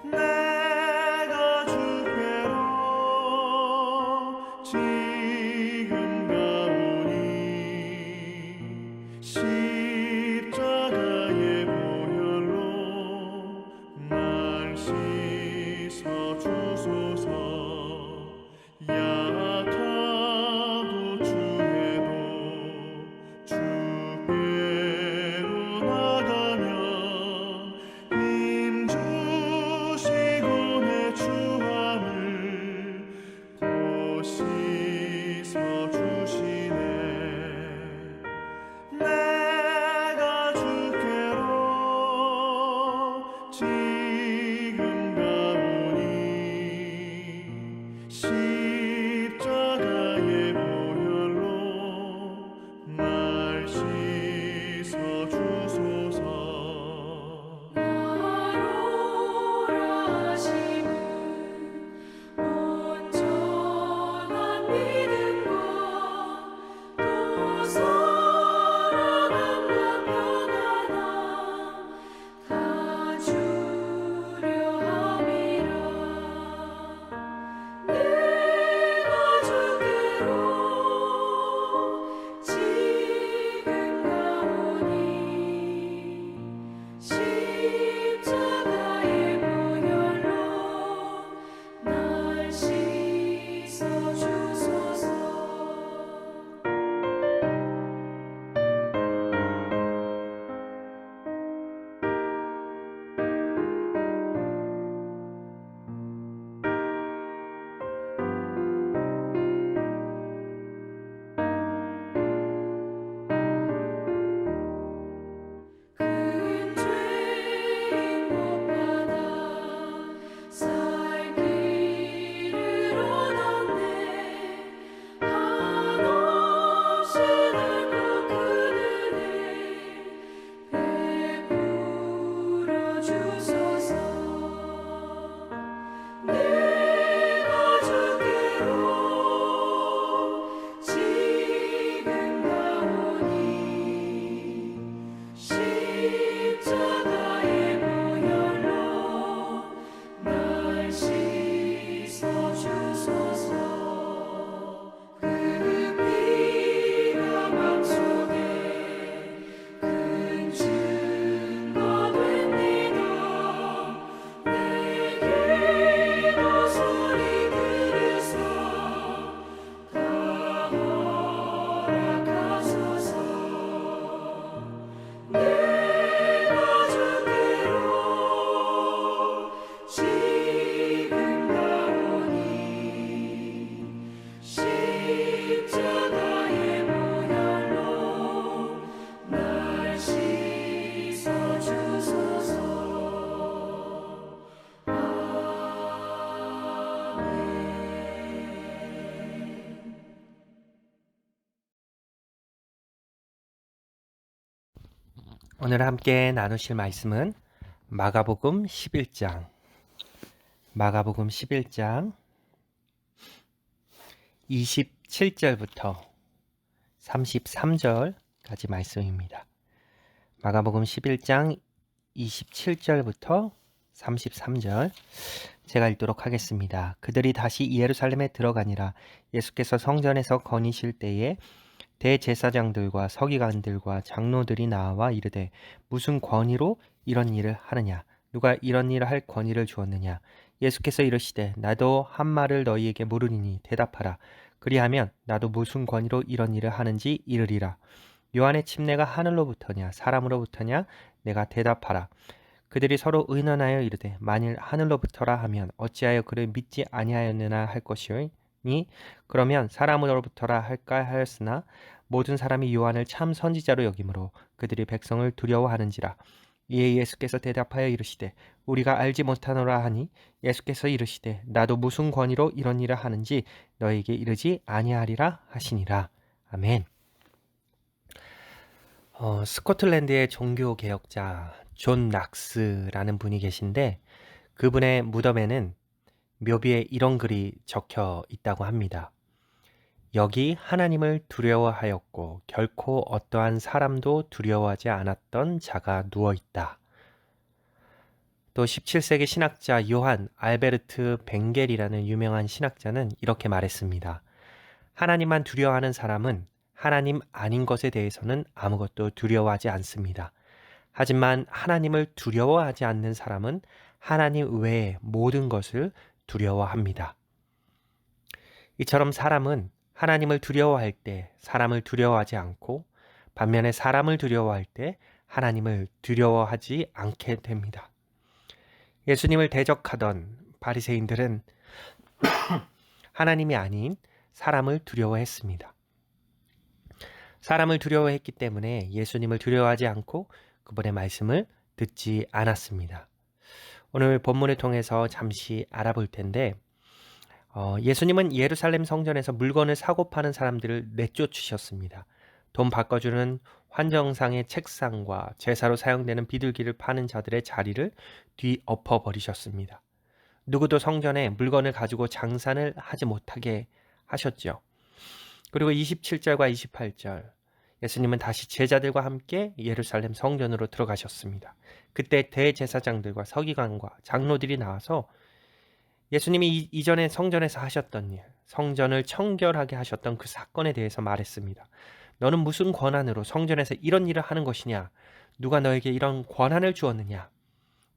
내가 주께로 지금 가오니 십자가의 보혈로 날 씻어 주소서. 약하고 주해도 주께로 나가면 힘 주시고 내 주함을 곧 씻어 주시네. 내가 주께로 지금 가오니 십자가의 보혈로 날 씻어 주소서. 나로라 하심은 온전한 믿음과 또 사랑함과 평안함 다 주려 함이라. 내가 주께로 지금 가오니 십자가의 보혈로 날 씻어 주소서. 큰 죄인 못 받아 살 길을 얻었네. 한없이 넓고 큰 은혜 베풀어 주소서. 내가 주께로 지금 가오니 십자가의 보혈로 날 씻어 주소서. 그 피가 맘속에 큰 증거 됩니다. 내 기도 소리 들으사 다 허락하소서. 내가 주께로 지금 가오니 십자가의 보혈로 날 씻어 주소서. 아멘. 오늘 함께 나누실 말씀은 마가복음 11장 27절부터 33절까지 말씀입니다. 마가복음 11장 27절부터 33절 제가 읽도록 하겠습니다. 그들이 다시 예루살렘에 들어가니라. 예수께서 성전에서 거니실 때에 대제사장들과 서기관들과 장로들이 나와 이르되 무슨 권위로 이런 일을 하느냐? 누가 이런 일을 할 권위를 주었느냐? 예수께서 이르시되 나도 한 말을 너희에게 물으리니 대답하라. 그리하면 나도 무슨 권위로 이런 일을 하는지 이르리라. 요한의 침례가 하늘로부터냐 사람으로부터냐? 내가 대답하라. 그들이 서로 의논하여 이르되 만일 하늘로부터라 하면 어찌하여 그를 믿지 아니하였느냐 할 것이니 그러면 사람으로부터라 할까 하였으나 모든 사람이 요한을 참 선지자로 여기므로 그들이 백성을 두려워하는지라. 이에 예수께서 대답하여 이르시되 우리가 알지 못하노라 하니 예수께서 이르시되 나도 무슨 권위로 이런 일을 하는지 너에게 이르지 아니하리라 하시니라. 아멘. 스코틀랜드의 종교개혁자 존 낙스라는 분이 계신데 그분의 무덤에는 묘비에 이런 글이 적혀 있다고 합니다. 여기 하나님을 두려워하였고 결코 어떠한 사람도 두려워하지 않았던 자가 누워 있다. 또 17세기 신학자 요한 알베르트 벵겔이라는 유명한 신학자는 이렇게 말했습니다. 하나님만 두려워하는 사람은 하나님 아닌 것에 대해서는 아무것도 두려워하지 않습니다. 하지만 하나님을 두려워하지 않는 사람은 하나님 외의 모든 것을 두려워합니다. 이처럼 사람은 하나님을 두려워할 때 사람을 두려워하지 않고 반면에 사람을 두려워할 때 하나님을 두려워하지 않게 됩니다. 예수님을 대적하던 바리새인들은 하나님이 아닌 사람을 두려워했습니다. 사람을 두려워했기 때문에 예수님을 두려워하지 않고 그분의 말씀을 듣지 않았습니다. 오늘 본문을 통해서 잠시 알아볼 텐데 예수님은 예루살렘 성전에서 물건을 사고 파는 사람들을 내쫓으셨습니다. 돈 바꿔주는 환정상의 책상과 제사로 사용되는 비둘기를 파는 자들의 자리를 뒤엎어 버리셨습니다. 누구도 성전에 물건을 가지고 장사를 하지 못하게 하셨죠. 그리고 27절과 28절 예수님은 다시 제자들과 함께 예루살렘 성전으로 들어가셨습니다. 그때 대제사장들과 서기관과 장로들이 나와서 예수님이 이전에 성전에서 하셨던 일, 성전을 청결하게 하셨던 그 사건에 대해서 말했습니다. 너는 무슨 권한으로 성전에서 이런 일을 하는 것이냐? 누가 너에게 이런 권한을 주었느냐?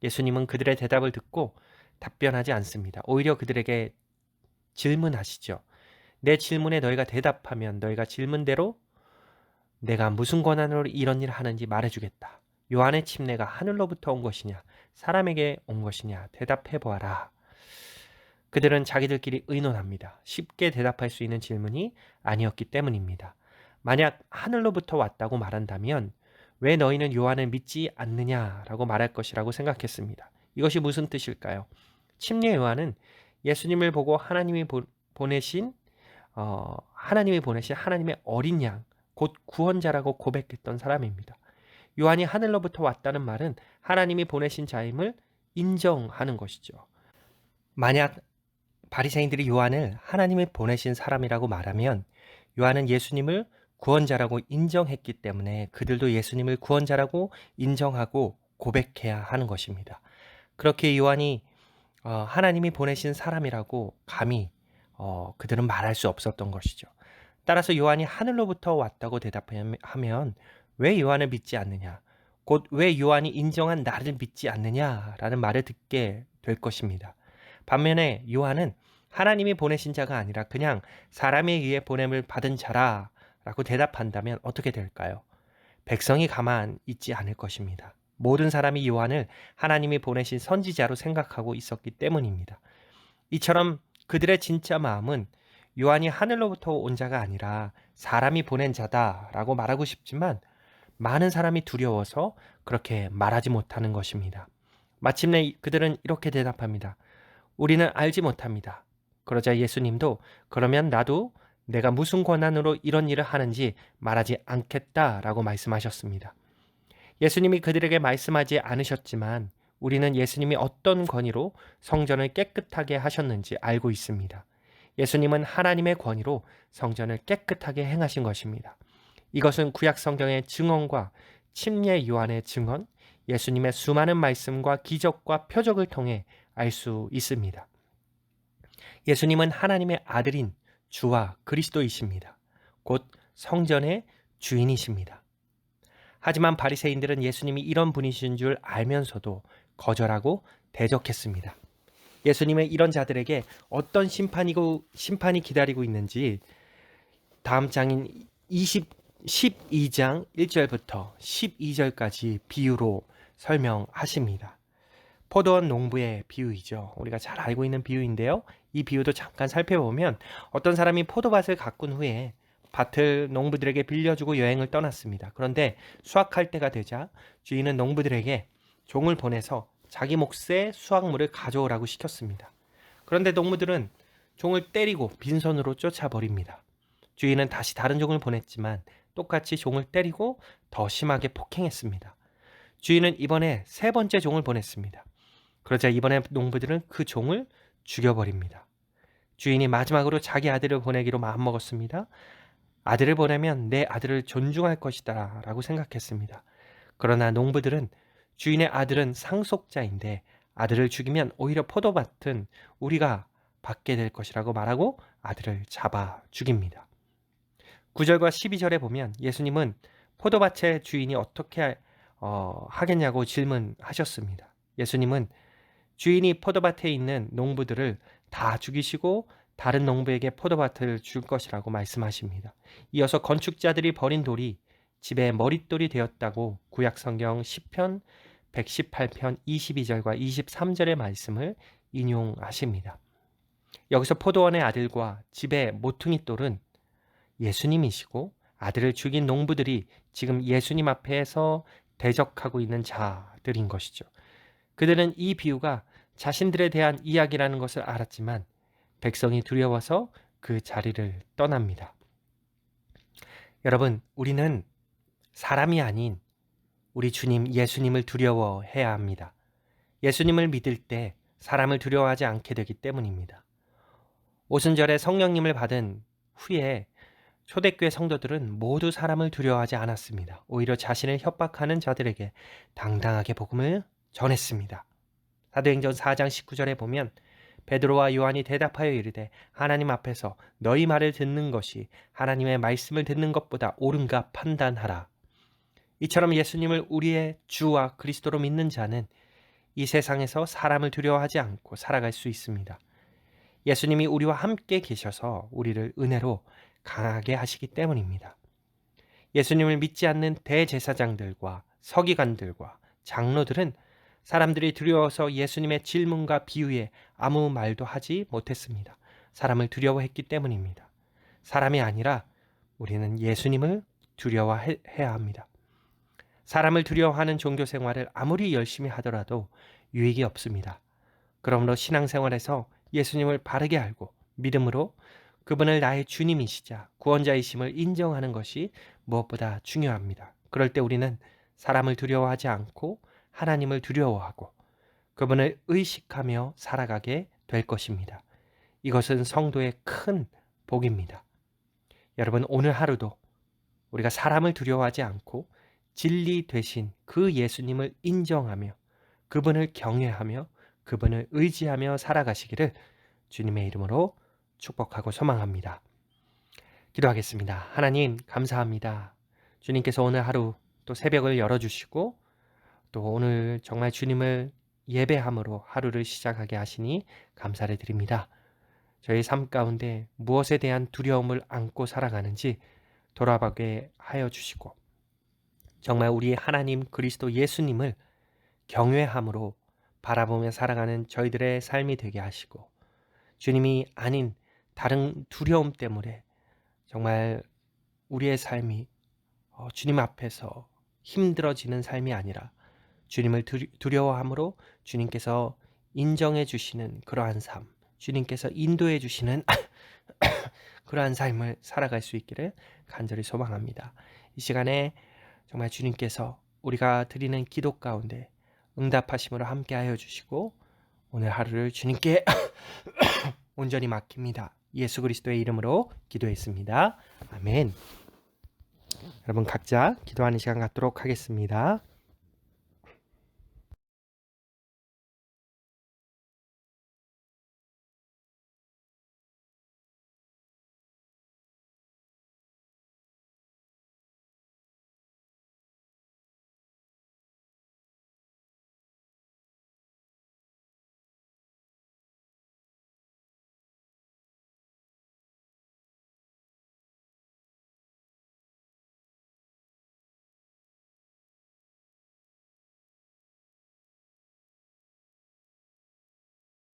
예수님은 그들의 대답을 듣고 답변하지 않습니다. 오히려 그들에게 질문하시죠. 내 질문에 너희가 대답하면 너희가 질문대로 내가 무슨 권한으로 이런 일을 하는지 말해주겠다. 요한의 침례가 하늘로부터 온 것이냐 사람에게 온 것이냐 대답해 보아라. 그들은 자기들끼리 의논합니다. 쉽게 대답할 수 있는 질문이 아니었기 때문입니다. 만약 하늘로부터 왔다고 말한다면 왜 너희는 요한을 믿지 않느냐라고 말할 것이라고 생각했습니다. 이것이 무슨 뜻일까요? 침례 요한은 예수님을 보고 하나님이 보내신 하나님의 어린 양, 곧 구원자라고 고백했던 사람입니다. 요한이 하늘로부터 왔다는 말은 하나님이 보내신 자임을 인정하는 것이죠. 만약 바리새인들이 요한을 하나님이 보내신 사람이라고 말하면 요한은 예수님을 구원자라고 인정했기 때문에 그들도 예수님을 구원자라고 인정하고 고백해야 하는 것입니다. 그렇게 요한이 하나님이 보내신 사람이라고 감히 그들은 말할 수 없었던 것이죠. 따라서 요한이 하늘로부터 왔다고 대답하면 왜 요한을 믿지 않느냐? 곧 왜 요한이 인정한 나를 믿지 않느냐라는 말을 듣게 될 것입니다. 반면에 요한은 하나님이 보내신 자가 아니라 그냥 사람에 의해 보냄을 받은 자라라고 대답한다면 어떻게 될까요? 백성이 가만 있지 않을 것입니다. 모든 사람이 요한을 하나님이 보내신 선지자로 생각하고 있었기 때문입니다. 이처럼 그들의 진짜 마음은 요한이 하늘로부터 온 자가 아니라 사람이 보낸 자다라고 말하고 싶지만 많은 사람이 두려워서 그렇게 말하지 못하는 것입니다. 마침내 그들은 이렇게 대답합니다. 우리는 알지 못합니다. 그러자 예수님도 그러면 나도 내가 무슨 권한으로 이런 일을 하는지 말하지 않겠다라고 말씀하셨습니다. 예수님이 그들에게 말씀하지 않으셨지만 우리는 예수님이 어떤 권위로 성전을 깨끗하게 하셨는지 알고 있습니다. 예수님은 하나님의 권위로 성전을 깨끗하게 행하신 것입니다. 이것은 구약 성경의 증언과 침례 요한의 증언, 예수님의 수많은 말씀과 기적과 표적을 통해 알 수 있습니다. 예수님은 하나님의 아들인 주와 그리스도이십니다. 곧 성전의 주인이십니다. 하지만 바리새인들은 예수님이 이런 분이신 줄 알면서도 거절하고 대적했습니다. 예수님의 이런 자들에게 어떤 심판이 기다리고 있는지 다음 장인 12장 1절부터 12절까지 비유로 설명하십니다. 포도원 농부의 비유이죠. 우리가 잘 알고 있는 비유인데요. 이 비유도 잠깐 살펴보면 어떤 사람이 포도밭을 가꾼 후에 밭을 농부들에게 빌려주고 여행을 떠났습니다. 그런데 수확할 때가 되자 주인은 농부들에게 종을 보내서 자기 몫의 수확물을 가져오라고 시켰습니다. 그런데 농부들은 종을 때리고 빈손으로 쫓아버립니다. 주인은 다시 다른 종을 보냈지만 똑같이 종을 때리고 더 심하게 폭행했습니다. 주인은 이번에 세 번째 종을 보냈습니다. 그러자 이번에 농부들은 그 종을 죽여버립니다. 주인이 마지막으로 자기 아들을 보내기로 마음먹었습니다. 아들을 보내면 내 아들을 존중할 것이다 라고 생각했습니다. 그러나 농부들은 주인의 아들은 상속자인데 아들을 죽이면 오히려 포도밭은 우리가 받게 될 것이라고 말하고 아들을 잡아 죽입니다. 9절과 12절에 보면 예수님은 포도밭의 주인이 어떻게 하겠냐고 질문하셨습니다. 예수님은 주인이 포도밭에 있는 농부들을 다 죽이시고 다른 농부에게 포도밭을 줄 것이라고 말씀하십니다. 이어서 건축자들이 버린 돌이 집의 머릿돌이 되었다고 구약성경 시편 118편 22절과 23절의 말씀을 인용하십니다. 여기서 포도원의 아들과 집의 모퉁이 돌은 예수님이시고 아들을 죽인 농부들이 지금 예수님 앞에서 대적하고 있는 자들인 것이죠. 그들은 이 비유가 자신들에 대한 이야기라는 것을 알았지만 백성이 두려워서 그 자리를 떠납니다. 여러분, 우리는 사람이 아닌 우리 주님 예수님을 두려워해야 합니다. 예수님을 믿을 때 사람을 두려워하지 않게 되기 때문입니다. 오순절에 성령님을 받은 후에 초대교회 성도들은 모두 사람을 두려워하지 않았습니다. 오히려 자신을 협박하는 자들에게 당당하게 복음을 전했습니다. 사도행전 4장 19절에 보면 베드로와 요한이 대답하여 이르되 하나님 앞에서 너희 말을 듣는 것이 하나님의 말씀을 듣는 것보다 옳은가 판단하라. 이처럼 예수님을 우리의 주와 그리스도로 믿는 자는 이 세상에서 사람을 두려워하지 않고 살아갈 수 있습니다. 예수님이 우리와 함께 계셔서 우리를 은혜로 강하게 하시기 때문입니다. 예수님을 믿지 않는 대제사장들과 서기관들과 장로들은 사람들이 두려워서 예수님의 질문과 비유에 아무 말도 하지 못했습니다. 사람을 두려워했기 때문입니다. 사람이 아니라 우리는 예수님을 두려워해야 합니다. 사람을 두려워하는 종교 생활을 아무리 열심히 하더라도 유익이 없습니다. 그러므로 신앙생활에서 예수님을 바르게 알고 믿음으로 그분을 나의 주님이시자 구원자이심을 인정하는 것이 무엇보다 중요합니다. 그럴 때 우리는 사람을 두려워하지 않고 하나님을 두려워하고 그분을 의식하며 살아가게 될 것입니다. 이것은 성도의 큰 복입니다. 여러분, 오늘 하루도 우리가 사람을 두려워하지 않고 진리 되신 그 예수님을 인정하며 그분을 경외하며 그분을 의지하며 살아가시기를 주님의 이름으로 축복하고 소망합니다. 기도하겠습니다. 하나님 감사합니다. 주님께서 오늘 하루 또 새벽을 열어주시고 또 오늘 정말 주님을 예배함으로 하루를 시작하게 하시니 감사를 드립니다. 저희 삶 가운데 무엇에 대한 두려움을 안고 살아가는지 돌아보게 하여 주시고 정말 우리 하나님 그리스도 예수님을 경외함으로 바라보며 살아가는 저희들의 삶이 되게 하시고 주님이 아닌 다른 두려움 때문에 정말 우리의 삶이 주님 앞에서 힘들어지는 삶이 아니라 주님을 두려워함으로 주님께서 인정해 주시는 그러한 삶, 주님께서 인도해 주시는 그러한 삶을 살아갈 수 있기를 간절히 소망합니다. 이 시간에 정말 주님께서 우리가 드리는 기도 가운데 응답하심으로 함께하여 주시고 오늘 하루를 주님께 온전히 맡깁니다. 예수 그리스도의 이름으로 기도했습니다. 아멘. 여러분 각자 기도하는 시간 갖도록 하겠습니다.